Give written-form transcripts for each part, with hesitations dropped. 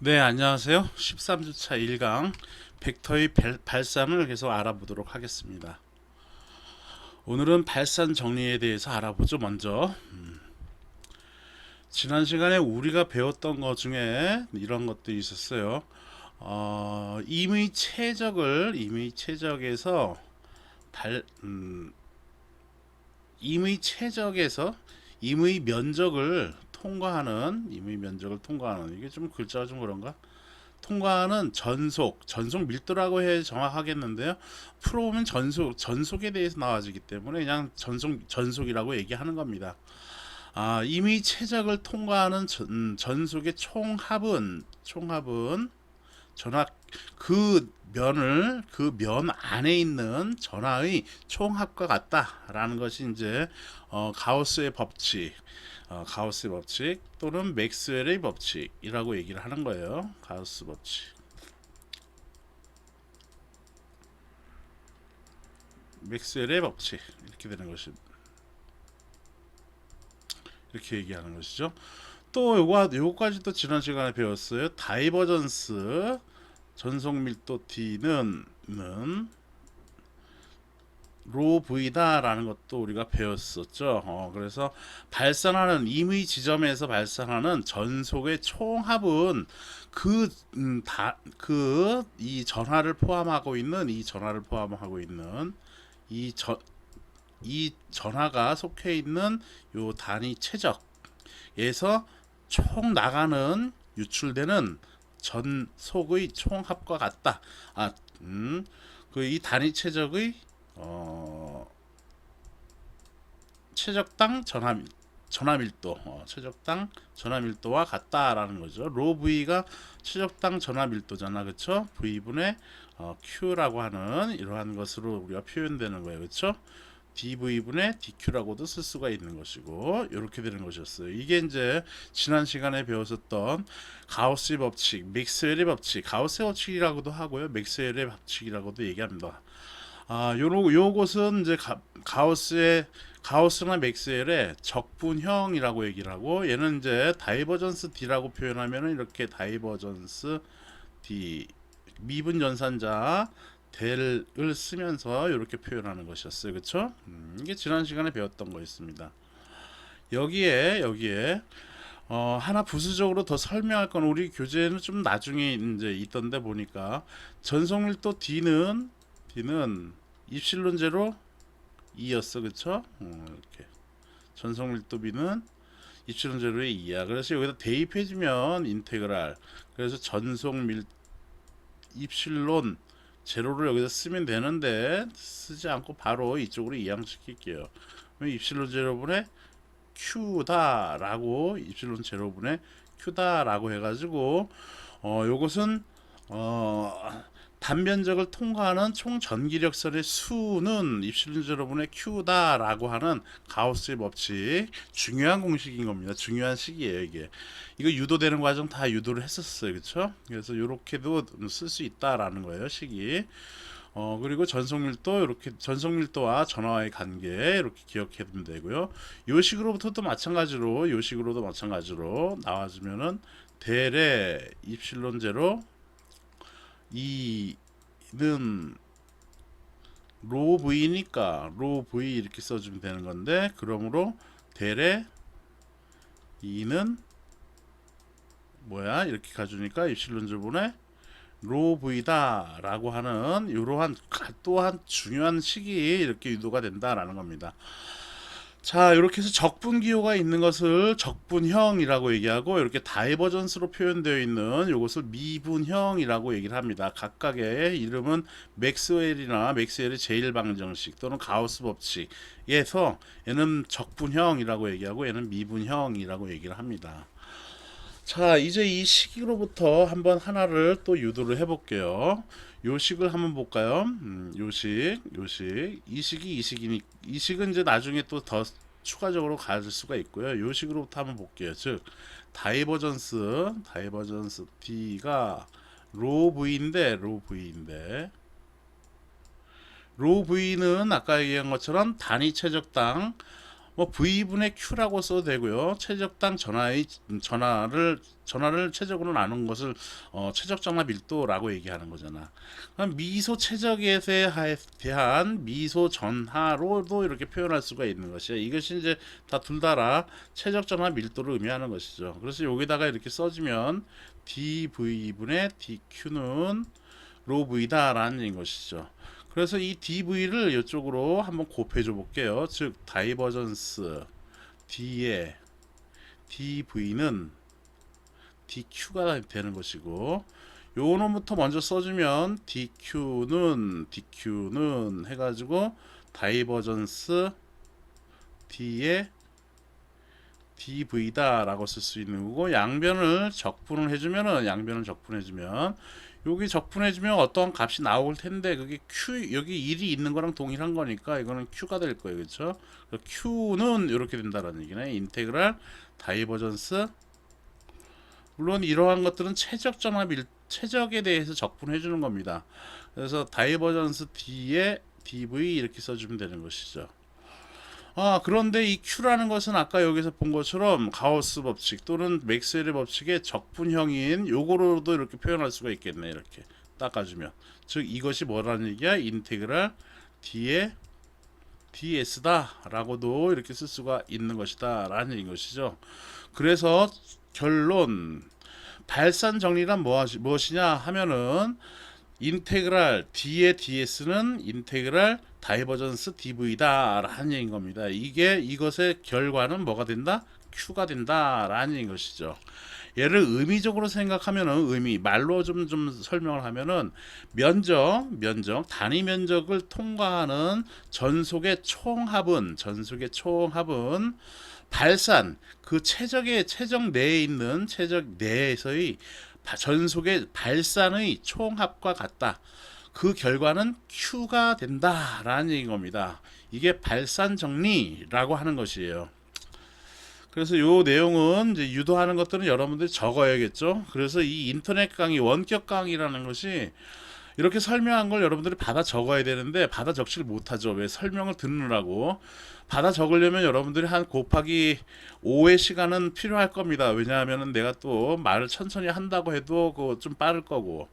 네, 안녕하세요. 13주차 1강 벡터의 발산을 계속 알아보도록 하겠습니다. 오늘은 발산 정리에 대해서 알아보죠. 먼저 지난 시간에 우리가 배웠던 것 중에 이런 것들이 있었어요. 임의 최적에서 발 임의 최적에서 임의 면적을 통과하는 이게 좀 글자가 좀 그런가? 통과하는 전속 밀도라고 해 정확하겠는데요. 풀어보면 전속에 대해서 나와지기 때문에 그냥 전속이라고 얘기하는 겁니다. 이미 최적을 통과하는 전속의 총합은 전하 그 면 안에 있는 전하의 총합과 같다라는 것이 이제 가우스의 법칙 또는 맥스웰의 법칙이라고 얘기를 하는 거예요. 가우스 법칙, 맥스웰의 법칙 이렇게 되는 것이 이렇게 얘기하는 것이죠. 또 요거까지도 지난 시간에 배웠어요. 다이버전스 전속 밀도 T는 로 V다라는 것도 우리가 배웠었죠. 그래서 임의 지점에서 발산하는 전속의 총합은 이 전하를 포함하고 있는 이 전하가 속해 있는 요 단위 최적에서 총 나가는 유출되는 전속의 총합과 같다. 이 단위 최적의 최적당 최적당 전하밀도와 같다라는 거죠. 로 V가 최적당 전하밀도잖아, 그렇죠? V분의 Q라고 하는 이러한 것으로 우리가 표현되는 거예요, 그렇죠? dv분의 dq라고도 쓸 수가 있는 것이고 이렇게 되는 것이었어요. 이게 이제 지난 시간에 배웠었던 가우스의 법칙, 맥스웰의 법칙, 가우스의 법칙이라고도 하고요, 맥스웰의 법칙이라고도 얘기합니다. 요것은 이제 가우스나 맥스웰의 적분형이라고 얘기를 하고, 얘는 이제 다이버전스 D라고 표현하면은 이렇게 다이버전스 D 미분 연산자 델을 쓰면서 이렇게 표현하는 것이었어요. 그쵸? 이게 지난 시간에 배웠던 거였습니다. 여기에 하나 부수적으로 더 설명할 건 우리 교재는 좀 나중에 이제 있던데 보니까 전속밀도 D는 입실론 제로 2였어, 그쵸? 이렇게 전속밀도 B는 입실론 제로의 2야. 그래서 여기다 대입해주면 인테그랄. 그래서 입실론 제로를 여기다 쓰면 되는데 쓰지 않고 바로 이쪽으로 이항시킬게요. 입실론 제로분의 Q다라고 입실론 제로분의 Q다라고 해가지고 요것은 단면적을 통과하는 총 전기력선의 수는 입실론 제로분의 Q다라고 하는 가우스의 법칙, 중요한 공식인 겁니다. 중요한 식이에요, 이게. 이거 유도되는 과정 다 유도를 했었어요, 그렇죠? 그래서 이렇게도 쓸 수 있다라는 거예요, 식이. 그리고 전속밀도와 전하와의 관계 이렇게 기억해 두면 되고요. 요 식으로도 마찬가지로 나와주면은 델의 입실론 제로 2는 로 V니까 로 V 이렇게 써주면 되는 건데, 그러므로 델의 2는 뭐야? 이렇게 가주니까 입실론 제분의 로 V다 라고 하는 이러한 또한 중요한 식이 이렇게 유도가 된다라는 겁니다. 자, 이렇게 해서 적분 기호가 있는 것을 적분형이라고 얘기하고, 이렇게 다이버전스로 표현되어 있는 이것을 미분형이라고 얘기를 합니다. 각각의 이름은 맥스웰의 제1방정식 또는 가우스 법칙에서 얘는 적분형이라고 얘기하고 얘는 미분형이라고 얘기를 합니다. 자, 이제 이 식으로부터 한번 하나를 또 유도를 해볼게요. 요식을 한번 볼까요? 요식. 이 식은 이제 나중에 또 더 추가적으로 가질 수가 있고요. 요식으로부터 한번 볼게요. 즉, 다이버전스 D가 로 V인데, 로 V는 아까 얘기한 것처럼 단위 최적당 뭐 V분의 Q라고 써도 되고요. 최적당 전하를 최적으로 나눈 것을 최적전화 밀도라고 얘기하는 거잖아. 그럼 미소 최적에 대한 미소 전하로도 이렇게 표현할 수가 있는 것이야. 이것이 이제 다 둘 다라 최적전화 밀도를 의미하는 것이죠. 그래서 여기다가 이렇게 써주면 dV분의 dQ는 로 V다라는 것이죠. 그래서 이 dv를 이쪽으로 한번 곱해줘 볼게요. 즉 다이버전스 d의 dv는 dq가 되는 것이고, 요 놈부터 먼저 써주면 dq는 해가지고 다이버전스 d의 dv다 라고 쓸 수 있는 거고, 양변을 적분을 해주면 여기 적분해주면 어떤 값이 나올 텐데, 그게 q, 여기 1이 있는 거랑 동일한 거니까 이거는 q가 될 거예요. 그렇죠? q는 이렇게 된다라는 얘기네. 인테그랄 다이버전스, 물론 이러한 것들은 최적에 대해서 적분해 주는 겁니다. 그래서 다이버전스 d에 dv 이렇게 써주면 되는 것이죠. 그런데 이 Q라는 것은 아까 여기서 본 것처럼 가우스 법칙 또는 맥스웰의 법칙의 적분형인 요거로도 이렇게 표현할 수가 있겠네. 이렇게 닦아주면, 즉 이것이 뭐라는 얘기야? 인테그랄 d의 ds다 라고도 이렇게 쓸 수가 있는 것이다 라는 얘기인 것이죠. 그래서 결론, 발산 정리란 무엇이냐 하면은 인테그랄 d의 ds는 인테그랄 다이버전스 dv다 라는 얘기인 겁니다. 이것의 결과는 뭐가 된다? q가 된다 라는 얘기인 것이죠. 얘를 의미적으로 생각하면은, 말로 좀 설명을 하면은, 단위 면적을 통과하는 전속의 총합은 발산, 그 최적 내에 있는 최적 내에서의 전속의 발산의 총합과 같다. 그 결과는 Q가 된다라는 얘기인 겁니다. 이게 발산 정리라고 하는 것이에요. 그래서 요 내용은 이제 유도하는 것들은 여러분들이 적어야겠죠. 그래서 이 인터넷 강의, 원격 강의라는 것이 이렇게 설명한 걸 여러분들이 받아 적어야 되는데 받아 적지를 못하죠. 왜? 설명을 듣느라고. 받아 적으려면 여러분들이 한 곱하기 5의 시간은 필요할 겁니다. 왜냐하면 내가 또 말을 천천히 한다고 해도 그거 좀 빠를 거고,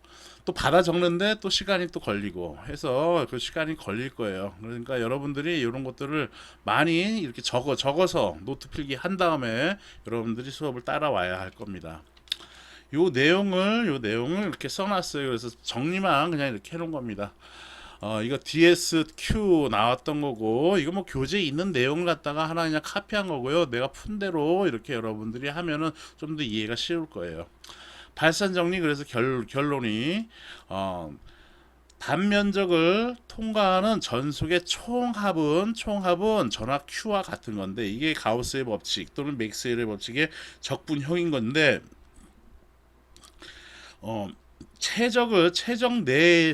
또 받아 적는데 또 시간이 또 걸리고 해서 그 시간이 걸릴 거예요. 그러니까 여러분들이 이런 것들을 많이 이렇게 적어서 노트 필기 한 다음에 여러분들이 수업을 따라와야 할 겁니다. 요 내용을 이렇게 써놨어요. 그래서 정리만 그냥 이렇게 해놓은 겁니다. 이거 DSQ 나왔던 거고, 이거 뭐 교재에 있는 내용을 갖다가 하나 그냥 카피한 거고요. 내가 푼 대로 이렇게 여러분들이 하면은 좀 더 이해가 쉬울 거예요. 발산 정리, 그래서 결론이 단면적을 통과하는 전속의 총합은 전하 Q와 같은 건데, 이게 가우스의 법칙 또는 맥스웰의 법칙의 적분형인 건데, 최적 내,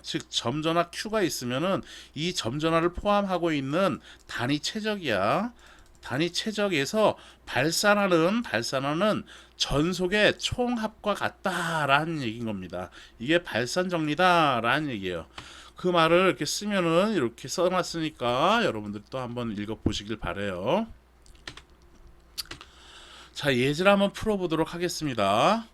즉 점전화 Q가 있으면은 이 점전화를 포함하고 있는 단위 최적이야. 단위 최적에서 발산하는 전속의 총합과 같다라는 얘기인 겁니다. 이게 발산 정리다라는 얘기예요. 그 말을 이렇게 쓰면은, 이렇게 써놨으니까 여러분들 또 한번 읽어보시길 바래요. 자, 예제를 한번 풀어보도록 하겠습니다.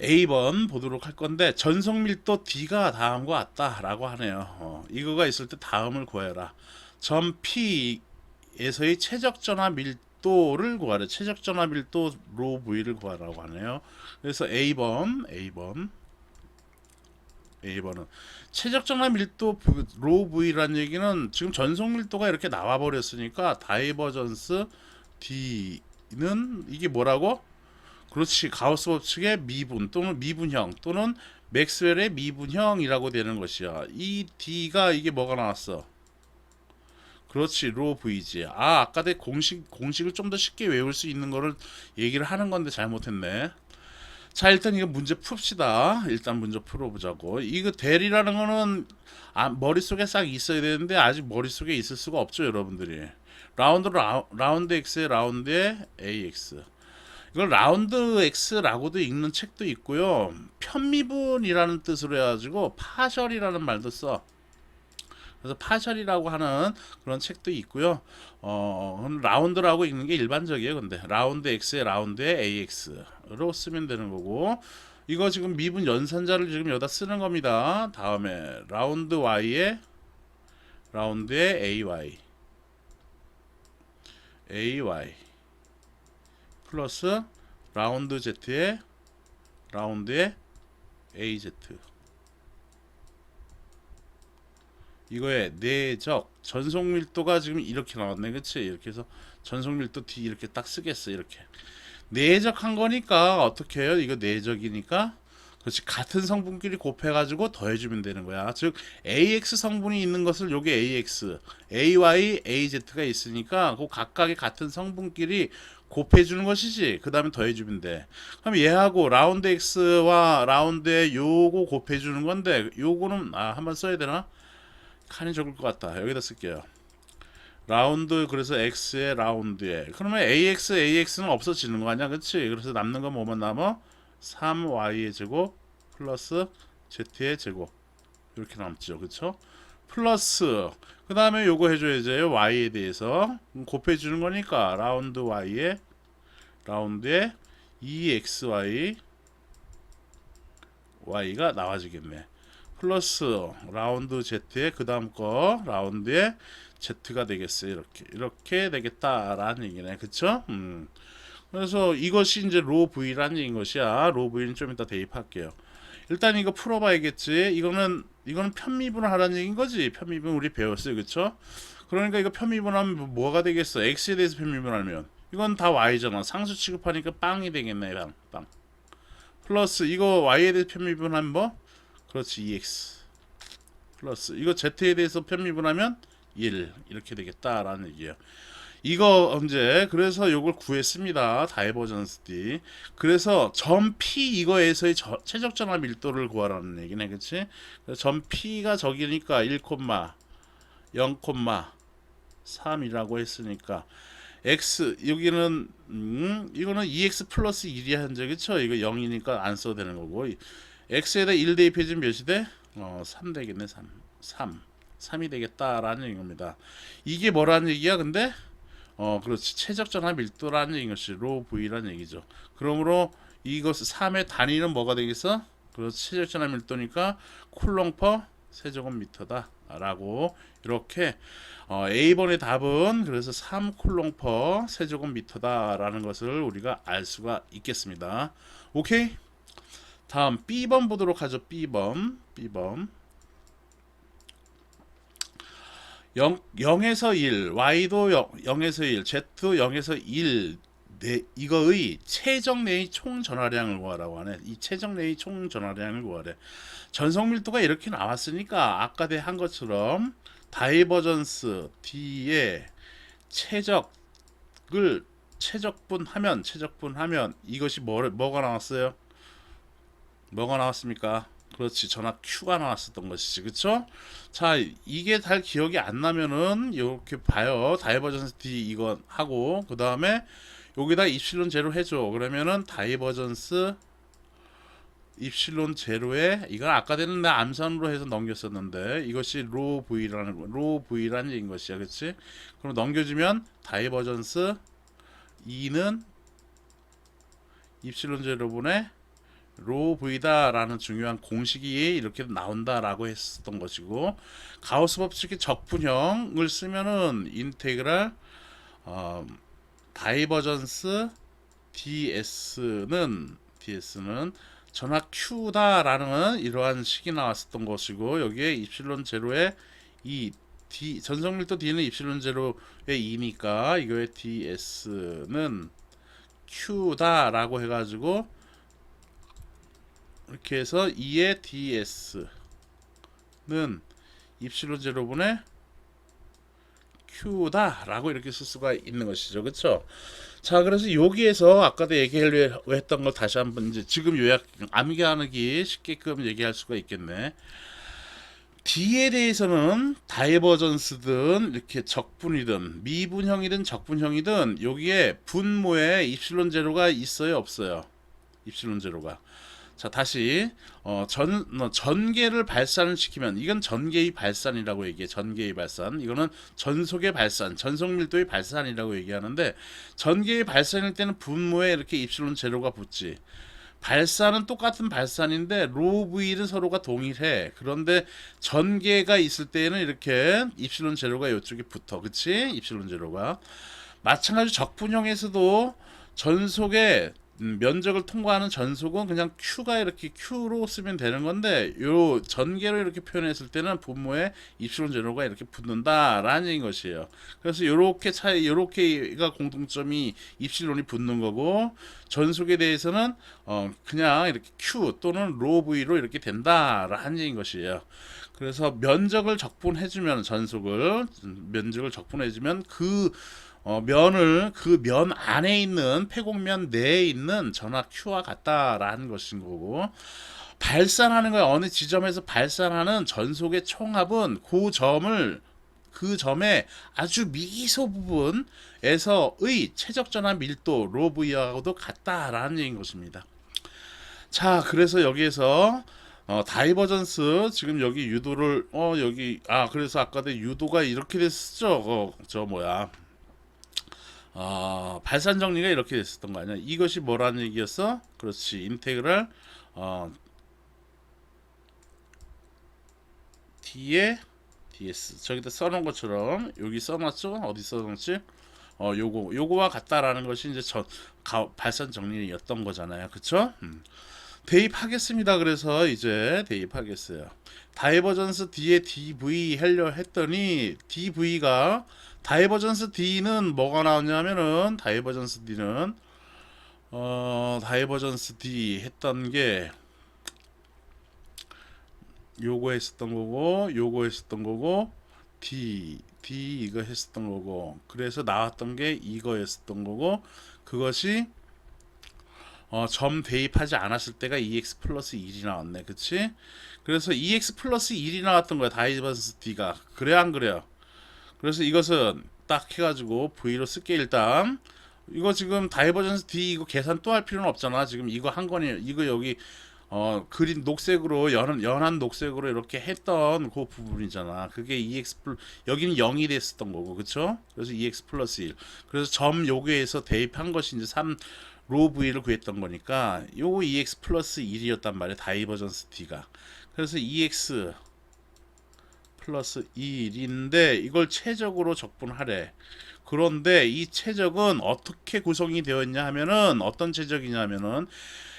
A번 보도록 할 건데, 전속 밀도 D가 다음과 같다 라고 하네요. 이거가 있을 때 다음을 구해라. 점 P에서의 최적전화 밀도를 구하래. 최적전화 밀도 로 V를 구하라고 하네요. 그래서 A번은 최적전화 밀도 로 V라는 얘기는 지금 전속 밀도가 이렇게 나와 버렸으니까 다이버전스 D는 이게 뭐라고? 그렇지, 가우스 법칙의 미분 또는 미분형 또는 맥스웰의 미분형이라고 되는 것이야. 이 D가 이게 뭐가 나왔어? 그렇지, 로 V지. 아까 내 공식을 좀 더 쉽게 외울 수 있는 거를 얘기를 하는 건데 잘못했네. 자, 일단 이거 문제 풉시다. 일단 문제 풀어보자고. 이거 대리라는 거는 머릿속에 싹 있어야 되는데 아직 머릿속에 있을 수가 없죠, 여러분들이. 라운드 X에 라운드에 AX. 이걸 라운드 X라고도 읽는 책도 있고요. 편미분이라는 뜻으로 해가지고 파셜이라는 말도 써. 그래서 파셜이라고 하는 그런 책도 있고요. 라운드라고 읽는 게 일반적이에요. 근데 라운드 x에 라운드에 ax로 쓰면 되는 거고, 이거 지금 미분 연산자를 지금 여기다 쓰는 겁니다. 다음에 라운드 y에 라운드에 ay 플러스 라운드 z에 라운드에 az, 이거의 내적 전속 밀도가 지금 이렇게 나왔네, 그치? 이렇게 해서 전속 밀도 D 이렇게 딱 쓰겠어. 이렇게 내적한 거니까 어떻게 해요? 이거 내적이니까, 그렇지, 같은 성분끼리 곱해가지고 더해주면 되는 거야. 즉 AX 성분이 있는 것을 요게 AX, AY, AZ가 있으니까 그 각각의 같은 성분끼리 곱해주는 것이지. 그 다음에 더해주면 돼. 그럼 얘하고 라운드 X와 라운드에 요거 곱해주는 건데, 요거는 한번 써야 되나? 칸이 적을 것 같다. 여기다 쓸게요. 라운드, 그래서 x에 라운드에, 그러면 ax는 없어지는 거 아니야, 그치? 그래서 남는 건 뭐만 남아? 3y의 제곱 플러스 z의 제곱, 이렇게 남죠, 그쵸? 플러스 그 다음에 요거 해줘야지. y에 대해서 곱해주는 거니까 라운드 y에 라운드에 2xy y가 나와지겠네. 플러스 라운드 z에 그 다음 거 라운드에 z가 되겠어요. 이렇게 되겠다라는 얘기네, 그쵸? 그래서 이것이 이제 로 v라는 얘기인 것이야. 로 v는 좀 이따 대입할게요. 일단 이거 풀어봐야겠지. 이거는 편미분을 하라는 얘기인 거지. 편미분 우리 배웠어요, 그쵸? 그러니까 이거 편미분하면 뭐가 되겠어? x에 대해서 편미분하면 이건 다 y잖아. 상수 취급하니까 빵이 되겠네. 빵. 플러스 이거 y에 대해서 편미분하면 뭐? 그렇지, 2x 플러스 이거 z에 대해서 편미분하면 1, 이렇게 되겠다라는 얘기예요. 이거 언제, 그래서 요걸 구했습니다. 다이버전스 D. 그래서 점 P 이거에서의 최적 전압 밀도를 구하라는 얘기네, 그치? 점 P가 저기니까 1, 0,3이라고 했으니까 x 여기는 이거는 2x 플러스 1이 현재, 그쵸? 이거 0이니까 안 써도 되는 거고, x에다 1 대입해주면 몇이 돼? 3 되겠네. 3이 되겠다라는 겁니다. 이게 뭐라는 얘기야, 근데? 그렇지. 최적전압 밀도라는 얘기것이 로 V라는 얘기죠. 그러므로 이것 3의 단위는 뭐가 되겠어? 그렇지. 최적전압 밀도니까 쿨롱 퍼 세제곱미터다 라고, 이렇게 A번의 답은 그래서 3 쿨롱 퍼 세제곱미터다 라는 것을 우리가 알 수가 있겠습니다. 오케이? 다음 B번 보도록 하죠. B번 0에서 1, y도 0에서 1, z도 0에서 1, 이거의 최적 내의 총 전화량을 구하라고 하네. 이 최적 내의 총 전화량을 구하래. 전속 밀도가 이렇게 나왔으니까 아까 한 것처럼 다이버전스 D의 최적분하면 이것이 뭐가 나왔어요? 뭐가 나왔습니까? 그렇지, 전압 Q가 나왔었던 것이지, 그쵸? 자, 이게 잘 기억이 안 나면은 이렇게 봐요. 다이버전스 D 이거 하고, 그 다음에 여기다 입실론 제로 해줘. 그러면은 다이버전스 입실론 제로에, 이건 아까 되는 내 암산으로 해서 넘겼었는데 이것이 로 V라는 얘기인 것이야, 그치? 그럼 넘겨주면 다이버전스 E는 입실론 제로분의 로 V다 라는 중요한 공식이 이렇게 나온다라고 했었던 것이고, 가우스 법칙의 적분형을 쓰면은 인테그랄 다이버전스 DS는 전압 Q다 라는 이러한 식이 나왔었던 것이고, 여기에 입실론 제로에 이 전성밀도 D는 입실론 제로의 2니까 이거의 DS는 Q다 라고 해가지고, 이렇게 해서 2의 DS는 입실론 제로분의 Q다 라고 이렇게 쓸 수가 있는 것이죠, 그쵸? 자, 그래서 여기에서 아까도 얘기하려고 했던 걸 다시 한번 이제 지금 요약 암기하기 쉽게끔 얘기할 수가 있겠네. D에 대해서는 다이버전스든 이렇게 적분이든 미분형이든 적분형이든 여기에 분모에 입실론 제로가 있어요, 없어요? 입실론 제로가 자, 다시 전개를 발산을 시키면 이건 전개의 발산이라고 얘기해. 전개의 발산. 이거는 전속의 발산, 전속 밀도의 발산이라고 얘기하는데 전개의 발산일 때는 분모에 이렇게 입실론 제로가 붙지. 발산은 똑같은 발산인데 로 V는 서로가 동일해. 그런데 전개가 있을 때는 이렇게 입실론 제로가 이쪽에 붙어. 그치? 입실론 제로가. 마찬가지로 적분형에서도 전속의 면적을 통과하는 전속은 그냥 Q가 이렇게 Q로 쓰면 되는 건데 요 전개로 이렇게 표현했을 때는 분모에 입실론 제로가 이렇게 붙는다라는 것이에요. 그래서 요렇게 차이 요렇게가 공통점이 입실론이 붙는 거고 전속에 대해서는 그냥 이렇게 Q 또는 로 V로 이렇게 된다라는 것이에요. 그래서 면적을 적분해주면 면적을 적분해주면 면을 그 면 안에 있는 폐곡면 내에 있는 전하 Q와 같다라는 것인 거고 발산하는 거야. 어느 지점에서 발산하는 전속의 총합은 그 점의 아주 미소 부분에서의 최적 전하 밀도 로 V하고도 같다라는 얘기인 것입니다. 자, 그래서 여기에서 다이버전스 지금 여기 유도를 여기 그래서 아까도 유도가 이렇게 됐었죠. 저 뭐야 발산 정리가 이렇게 됐었던 거 아니야? 이것이 뭐라는 얘기였어? 그렇지. 인테그랄 D에 DS 저기다 써놓은 것처럼 여기 써놨죠? 어디 써놨지? 요거와 같다라는 것이 이제 발산 정리였던 거잖아요. 그쵸? 대입하겠습니다. 그래서 이제 대입하겠어요. 다이버전스 D에 DV 하려 했더니 DV가 다이버전스 D는 뭐가 나왔냐면은 다이버전스 D 했던 게 요거 했었던 거고 D 이거 했었던 거고 그래서 나왔던 게 이거 했었던 거고 그것이 점 대입하지 않았을 때가 EX 플러스 1이 나왔네. 그치? 그래서 EX 플러스 1이 나왔던 거야. 다이버전스 D가. 그래 안 그래요? 그래서 이것은 딱 해가지고 V로 쓸게. 일단 이거 지금 다이버전스 D 이거 계산 또 할 필요는 없잖아. 지금 이거 한 거니 이거 여기 그린 녹색으로 연한 녹색으로 이렇게 했던 그 부분이잖아. 그게 여기는 0이 됐었던 거고. 그쵸? 그래서 EX 플러스 1 그래서 점 요거에서 대입한 것이 이제 3 로 V를 구했던 거니까 요거 EX 플러스 1이었단 말이야. 다이버전스 D가. 그래서 EX 플러스 1인데 이걸 최적으로 적분하래. 그런데 이 최적은 어떻게 구성이 되어 있냐 하면은 어떤 최적이냐면은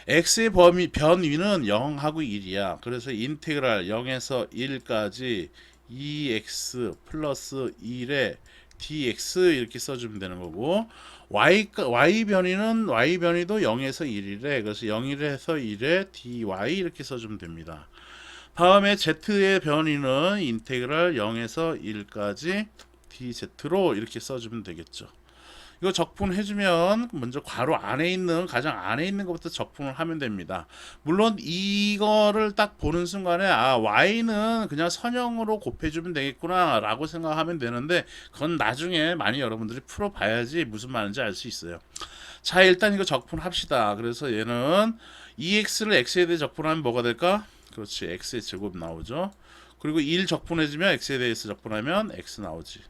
x의 변위는 0하고 1이야. 그래서 인테그랄 0에서 1까지 2x 플러스 1에 dx 이렇게 써주면 되는 거고 y 변위도 0에서 1이래. 그래서 0에서 1에 dy 이렇게 써주면 됩니다. 다음에 z의 변위는 인테그랄 0에서 1까지 dz로 이렇게 써주면 되겠죠. 이거 적분해주면 먼저 괄호 안에 있는 가장 안에 있는 것부터 적분을 하면 됩니다. 물론 이거를 딱 보는 순간에 y는 그냥 선형으로 곱해주면 되겠구나 라고 생각하면 되는데 그건 나중에 많이 여러분들이 풀어봐야지 무슨 말인지 알 수 있어요. 자, 일단 이거 적분합시다. 그래서 얘는 2x를 x에 대해 적분하면 뭐가 될까? 그렇지, x의 제곱 나오죠. 그리고 1 적분해주면 x에 대해서 적분하면 x 나오지.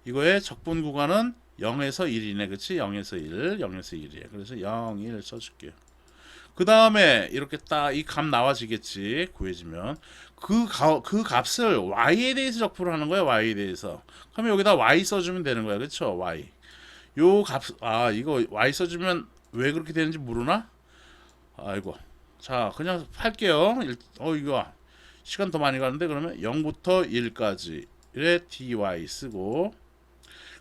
이거의 적분 구간은 0에서 1이네. 그치? 0에서 1이야. 그래서 0, 1 써줄게요. 그 다음에 이렇게 딱 이 값 나와지겠지. 구해지면 그 값을 y에 대해서 적분을 하는 거야. y에 대해서. 그러면 여기다 y 써주면 되는 거야. 그쵸? y. 요 값, 이거 y 써주면 왜 그렇게 되는지 모르나? 아이고. 자, 그냥 할게요. 이거 시간 더 많이 가는데 그러면 0부터 1까지의 dy 쓰고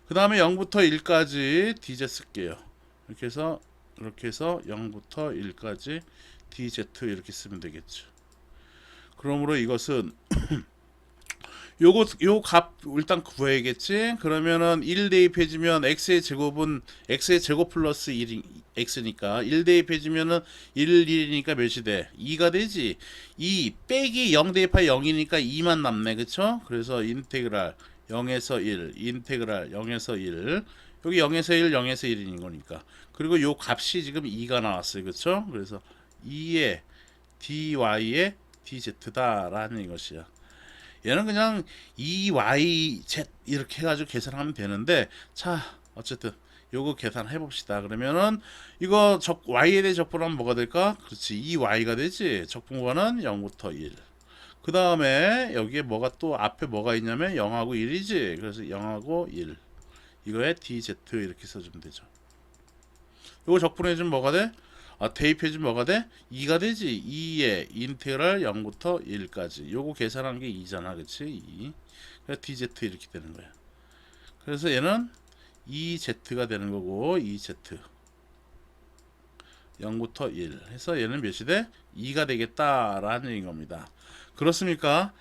그 다음에 0부터 1까지 dz 쓸게요. 이렇게 해서 0부터 1까지 dz 이렇게 쓰면 되겠죠. 그러므로 이것은 요 값 일단 구해야겠지. 그러면은 1 대입해주면 x의 제곱은 x의 제곱 플러스 1이 x니까 1 대입해주면은 1이니까 몇이 돼? 2가 되지. 2 빼기 0 대입하 0이니까 2만 남네. 그쵸? 그래서 인테그랄 0에서 1 인테그랄 0에서 1 여기 0에서 1 0에서 1인 거니까 그리고 요 값이 지금 2가 나왔어요. 그쵸? 그래서 2에 dy의 dz다라는 것이야. 얘는 그냥 EYZ 이렇게 해가지고 계산하면 되는데, 자 어쨌든 요거 계산해 봅시다. 그러면은 이거 y에 대해 적분하면 뭐가 될까? 그렇지, EY가 되지. 적분과는 0부터 1. 그 다음에 여기에 뭐가 또 앞에 뭐가 있냐면 0하고 1이지. 그래서 0하고 1 이거에 dz 이렇게 써주면 되죠. 요거 적분해주면 뭐가 돼? 대입해주면 뭐가 돼? 2가 되지. 2의 인테그랄 0부터 1까지. 요거 계산한 게 2잖아. 그치? 2. 그래서 dz 이렇게 되는 거야. 그래서 얘는 2z가 되는 거고, 2z 0부터 1 해서 얘는 몇이 돼? 2가 되겠다라는 얘기인 겁니다. 그렇습니까?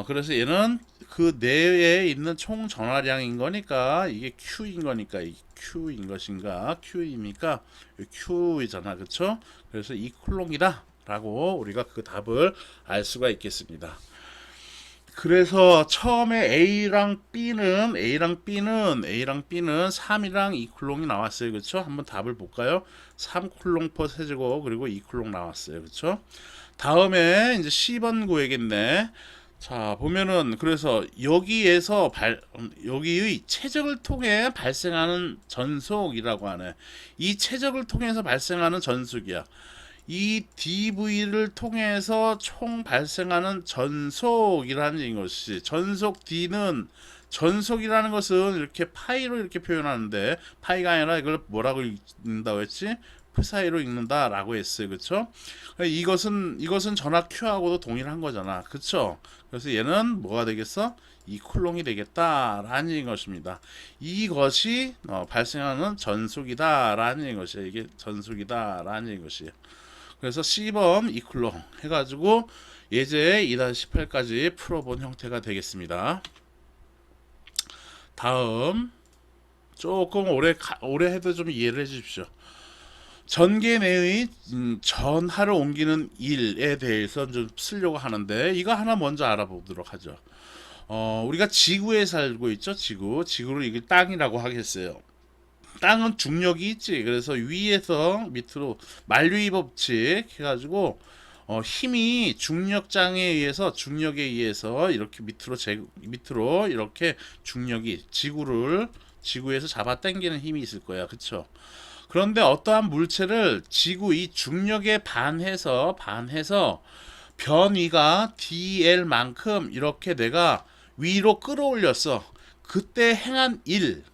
그래서 얘는 그 내에 있는 총 전화량인 거니까 이게 Q인 거니까 이게 Q인 것인가 Q입니까? Q이잖아, 그쵸? 그래서 이 쿨롱이다 라고 우리가 그 답을 알 수가 있겠습니다. 그래서 처음에 A랑 B는 3이랑 2쿨롱이 나왔어요. 그쵸? 한번 답을 볼까요? 3쿨롱 퍼 세제곱 그리고 2쿨롱 나왔어요. 그쵸? 다음에 이제 10번 구해야겠네. 자, 보면은 그래서 여기에서 여기의 최적을 통해 발생하는 전속이라고 하네. 이 최적을 통해서 발생하는 전속이야. 이 dv를 통해서 총 발생하는 전속이라는 것이, 전속 d는, 전속이라는 것은 이렇게 파이로 이렇게 표현하는데 파이가 아니라 이걸 뭐라고 읽는다고 했지? 프사이로 읽는다라고 했어요. 그쵸? 이것은 전압 Q하고도 동일한 거잖아. 그쵸? 그래서 얘는 뭐가 되겠어? 이 쿨롱이 되겠다라는 것입니다. 이것이 발생하는 전속이다라는 것이야. 이게 전속이다라는 것이에요. 그래서 C번 2쿨롱 해가지고 예제 2-18까지 풀어본 형태가 되겠습니다. 다음 조금 오래 해도 좀 이해를 해주십시오. 전개 내의 전하를 옮기는 일에 대해서 좀 쓰려고 하는데 이거 하나 먼저 알아보도록 하죠. 우리가 지구에 살고 있죠. 지구를 이게 땅이라고 하겠어요. 땅은 중력이 있지. 그래서 위에서 밑으로 만류의 법칙 해가지고 힘이 중력에 의해서 이렇게 밑으로 이렇게 중력이 지구에서 잡아당기는 힘이 있을 거야. 그쵸? 그런데 어떠한 물체를 지구 이 중력에 반해서 변위가 dl만큼 이렇게 내가 위로 끌어올렸어. 그때 행한 일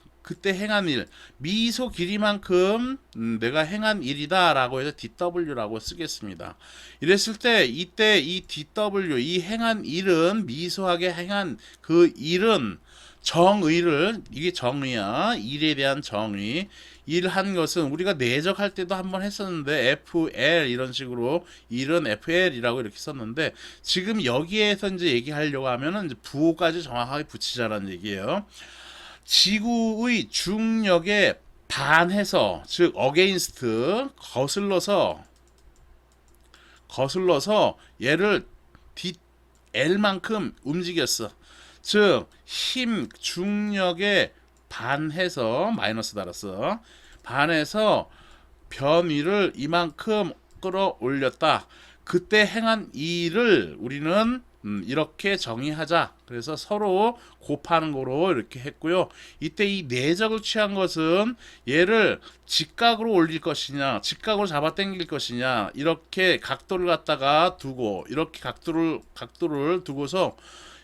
미소 길이만큼 내가 행한 일이다라고 해서 dw라고 쓰겠습니다. 이랬을 때 이때 이 dw 이 행한 일은 미소하게 행한 그 일은 정의를, 이게 정의야. 일에 대한 정의. 일한 것은 우리가 내적할 때도 한번 했었는데 FL 이런 식으로 일은 FL이라고 이렇게 썼는데 지금 여기에서 이제 얘기하려고 하면은 이제 부호까지 정확하게 붙이자라는 얘기예요. 지구의 중력에 반해서, 즉 against, 거슬러서 얘를 dl만큼 움직였어. 즉 힘 중력에 반해서 마이너스 달았어. 반해서 변위를 이만큼 끌어올렸다. 그때 행한 일을 우리는 이렇게 정의하자. 그래서 서로 곱하는 거로 이렇게 했고요. 이때 이 내적을 취한 것은 얘를 직각으로 올릴 것이냐, 직각으로 잡아당길 것이냐, 이렇게 각도를 갖다가 두고, 이렇게 각도를 두고서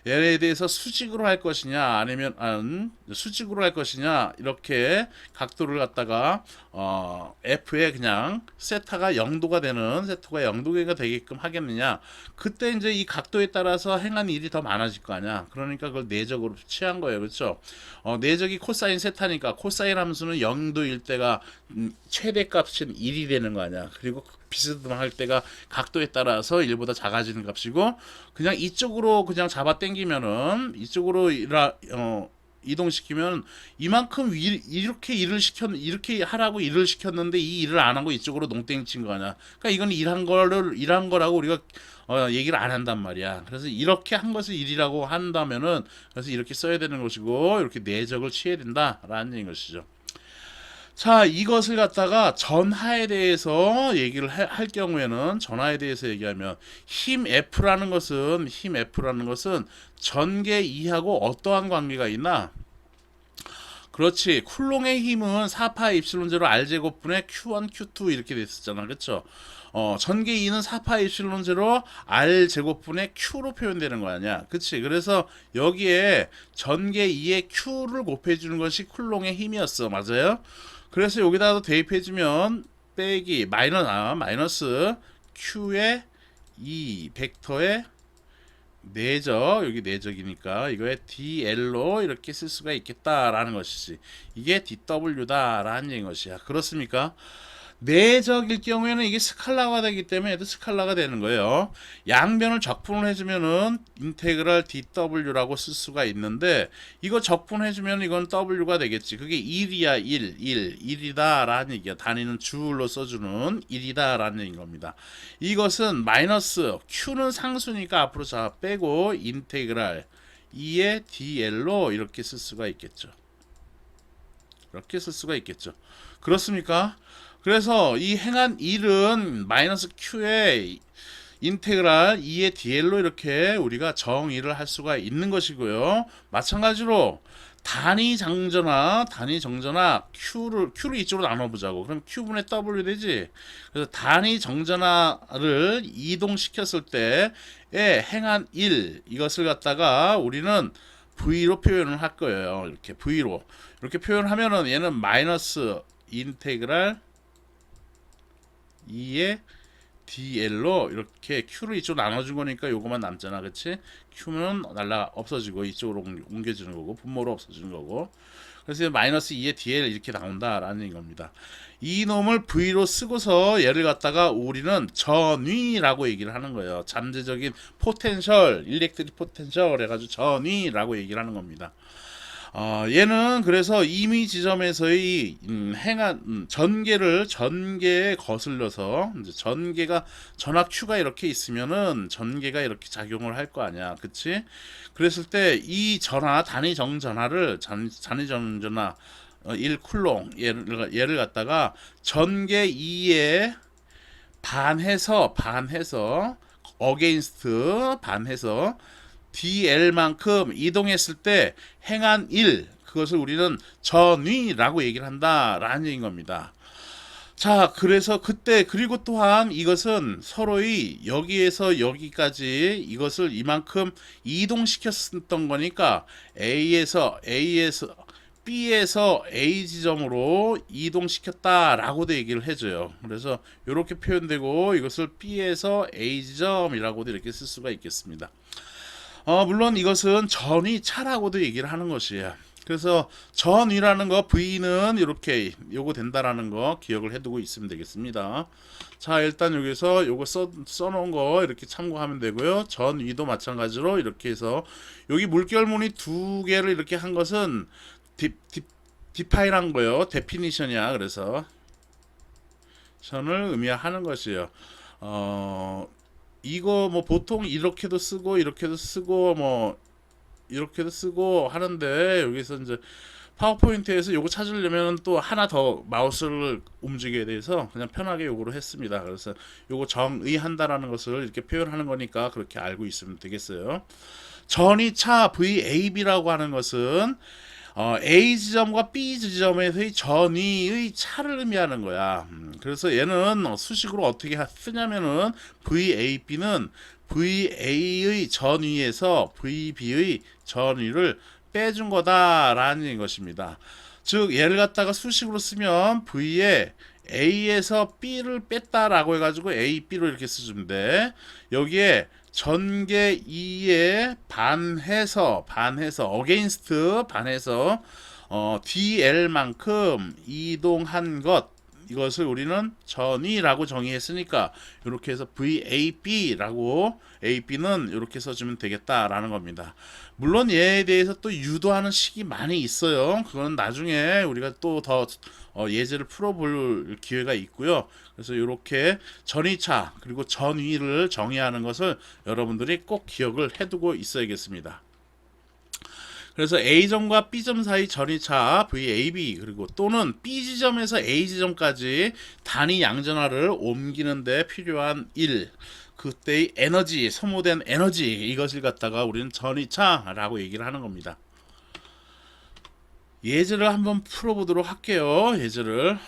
얘에 대해서 수직으로 할 것이냐 아니면 수직으로 할 것이냐, 이렇게 각도를 갖다가 F에 그냥 세타가 0도가 되게끔 하겠느냐. 그때 이제 이 각도에 따라서 행한 일이 더 많아질 거 아니야. 그러니까 그걸 내적으로 취한 거예요. 그렇죠? 내적이 코사인 세타니까 코사인 함수는 0도일 때가 최대값은 1이 되는 거 아니야. 그리고 비스듬할 때가 각도에 따라서 1보다 작아지는 값이고, 그냥 이쪽으로 그냥 잡아 당기면은 이쪽으로 이동시키면 이만큼 이렇게 하라고 일을 시켰는데 이 일을 안 하고 이쪽으로 농땡이 친 거 아니야. 그러니까 이건 일한 거라고 우리가 얘기를 안 한단 말이야. 그래서 이렇게 한 것을 일이라고 한다면은 그래서 이렇게 써야 되는 것이고 이렇게 내적을 취해야 된다라는 것이죠. 자, 이것을 갖다가 전하에 대해서 얘기를 할 경우에는 전하에 대해서 얘기하면 힘 F라는 것은 전개 2하고 어떠한 관계가 있나? 그렇지. 쿨롱의 힘은 4파 입실론 제로 R 제곱분의 Q1, Q2 이렇게 됐었잖아. 그쵸? 전개 2는 4파 입실론 제로 R 제곱분의 Q로 표현되는 거 아니야. 그치? 그래서 여기에 전개 2의 Q를 곱해주는 것이 쿨롱의 힘이었어. 맞아요? 그래서 여기다가 대입해주면 빼기 마이너스 Q의 2 벡터의 내적, 여기 내적이니까 이거에 DL로 이렇게 쓸 수가 있겠다라는 것이지. 이게 DW다라는 얘기인 것이야. 그렇습니까? 내적일 경우에는 이게 스칼라가 되기 때문에 얘도 스칼라가 되는 거예요. 양변을 적분을 해주면은 인테그랄 DW라고 쓸 수가 있는데 이거 적분해주면 이건 W가 되겠지. 그게 1이야. 1이다 라는 얘기야. 단위는 줄로 써주는 1이다 라는 얘기인 겁니다. 이것은 마이너스 Q는 상수니까 앞으로 자 빼고 인테그랄 2의 DL로 이렇게 쓸 수가 있겠죠. 이렇게 쓸 수가 있겠죠. 그렇습니까? 그래서 이 행한 1은 마이너스 Q의 인테그랄 2의 DL로 이렇게 우리가 정의를 할 수가 있는 것이고요. 마찬가지로 단위 정전화 Q를 이쪽으로 나눠보자고. 그럼 Q분의 W 되지. 그래서 단위 정전화를 이동시켰을 때의 행한 1 이것을 갖다가 우리는 V로 표현을 할 거예요. 이렇게 V로 이렇게 표현하면은 얘는 마이너스 인테그랄 2의 DL로 이렇게 Q를 이쪽으로 나눠준 거니까 요거만 남잖아. 그치? Q는 없어지고 이쪽으로 옮겨지는 거고 분모로 없어지는 거고. 그래서 마이너스 2의 DL 이렇게 나온다라는 겁니다. 이 놈을 V로 쓰고서 얘를 갖다가 우리는 전위라고 얘기를 하는 거예요. 잠재적인 포텐셜, 일렉트릭 포텐셜 해가지고 전위라고 얘기를 하는 겁니다. 얘는 그래서 임의 지점에서의 전개에 거슬려서 이제 전하 Q가 이렇게 있으면은 전개가 이렇게 작용을 할 거 아니야. 그치? 그랬을 때 이 단위 정전하를 1쿨롱 얘를 갖다가 전개 2에 반해서 반해서 DL만큼 이동했을 때 행한 1 그것을 우리는 전위라고 얘기를 한다라는 얘기인 겁니다. 자, 그래서 그때 그리고 또한 이것은 서로의 여기에서 여기까지 이것을 이만큼 이동시켰던 거니까 B에서 A 지점으로 이동시켰다라고도 얘기를 해줘요. 그래서 이렇게 표현되고 이것을 B에서 A 지점이라고도 이렇게 쓸 수가 있겠습니다. 물론 이것은 전위차라고도 얘기를 하는 것이에요. 그래서 전위라는 거 V는 이렇게 요거 된다라는 거 기억을 해두고 있으면 되겠습니다. 자, 일단 여기서 요거 써놓은 거 이렇게 참고하면 되고요. 전위도 마찬가지로 이렇게 해서 여기 물결무늬 두 개를 이렇게 한 것은 디파인한 거예요. 데피니션이야. 그래서 선을 의미하는 것이에요. 이거 뭐 보통 이렇게도 쓰고 이렇게도 쓰고 하는데 여기서 이제 파워포인트에서 요거 찾으려면 또 하나 더 마우스를 움직여야 돼서 그냥 편하게 요거로 했습니다. 그래서 요거 정의한다라는 것을 이렇게 표현하는 거니까 그렇게 알고 있으면 되겠어요. 전위차 VAB라고 하는 것은 A 지점과 B 지점에서의 전위의 차를 의미하는 거야. 그래서 얘는 수식으로 어떻게 쓰냐면은 VAB는 VA의 전위에서 VB의 전위를 빼준 거다라는 것입니다. 즉 얘를 갖다가 수식으로 쓰면 V에 A에서 B를 뺐다라고 해가지고 A, B로 이렇게 쓰면 돼. 여기에 전개 2에 반해서 DL만큼 이동한 것 이것을 우리는 전위라고 정의했으니까 이렇게 해서 VAB라고 AB는 이렇게 써주면 되겠다라는 겁니다. 물론 얘에 대해서 또 유도하는 식이 많이 있어요. 그거는 나중에 우리가 또 더 예제를 풀어볼 기회가 있고요. 그래서 이렇게 전위차 그리고 전위를 정의하는 것을 여러분들이 꼭 기억을 해두고 있어야겠습니다. 그래서 A점과 B점 사이 전이차 VAB 그리고 또는 B지점에서 A지점까지 단위 양전하를 옮기는 데 필요한 일, 그때의 에너지, 소모된 에너지, 이것을 갖다가 우리는 전이차라고 얘기를 하는 겁니다. 예제를 한번 풀어보도록 할게요. 예제를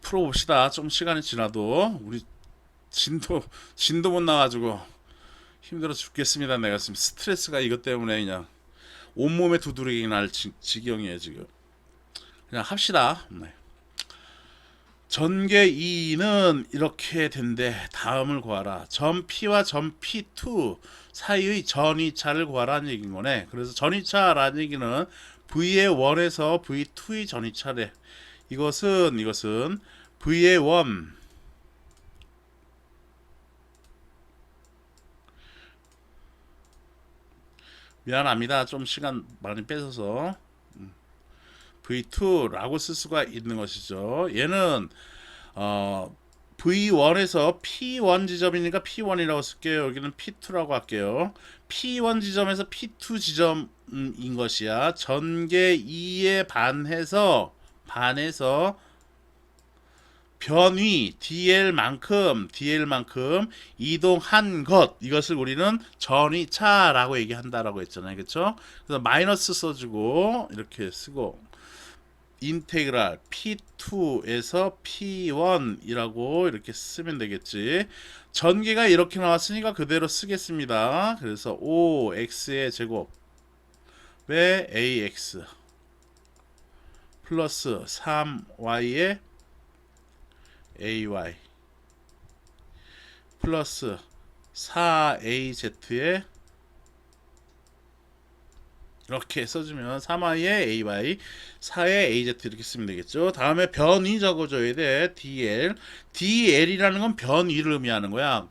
풀어봅시다. 좀 시간이 지나도 우리 진도 못 나가지고 힘들어 죽겠습니다. 내가 지금 스트레스가 이것 때문에 그냥 온몸에 두드러기 날 지경이에요 지금. 그냥 합시다. 네. 전개 2는 이렇게 된대. 다음을 구하라. 점 P와 점 P2 사이의 전이차를 구하라는 얘기인 거네. 그래서 전이차라는 얘기는 V의 1에서 V2의 전이차래. 이것은 V의 1 미안합니다. 좀 시간 많이 뺏어서 V2라고 쓸 수가 있는 것이죠. 얘는 V1에서 P1 지점이니까 P1이라고 쓸게요. 여기는 P2라고 할게요. P1 지점에서 P2 지점인 것이야. 전개 2에 반해서 변위 DL만큼 이동한 것, 이것을 우리는 전이차라고 얘기한다라고 했잖아요. 그렇죠? 그래서 마이너스 써주고 이렇게 쓰고 인테그랄 P2에서 P1이라고 이렇게 쓰면 되겠지. 전개가 이렇게 나왔으니까 그대로 쓰겠습니다. 그래서 5x의 제곱에 ax 플러스 3y의 ay 플러스 4az의 이렇게 써주면 3i의 ay 4의 az 이렇게 쓰면 되겠죠. 다음에 변위 적어줘야 돼. dl이라는 건 변위를 의미하는 거야.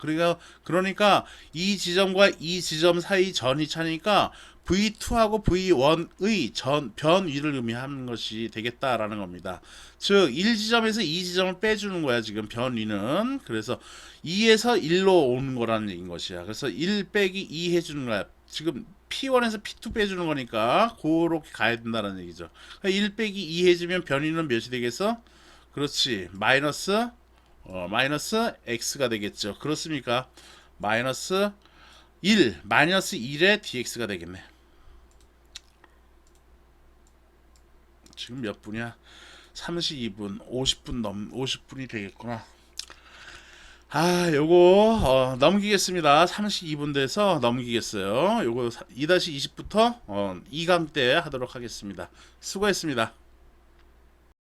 그러니까 이 지점과 이 지점 사이 전이차니까 V2하고 V1의 변위를 의미하는 것이 되겠다라는 겁니다. 즉 1지점에서 2지점을 빼주는 거야 지금 변위는. 그래서 2에서 1로 오는 거라는 얘기인 것이야. 그래서 1 빼기 2 해주는 거야. 지금 P1에서 P2 빼주는 거니까 그렇게 가야 된다는 얘기죠. 1 빼기 2 해주면 변위는 몇이 되겠어? 그렇지. 마이너스 X가 되겠죠. 그렇습니까? 마이너스 1의 dx가 되겠네. 지금 몇 분이야? 32분, 50분이 되겠구나. 요거 넘기겠습니다. 32분 돼서 넘기겠어요. 요거 2-20부터 2강 때 하도록 하겠습니다. 수고했습니다.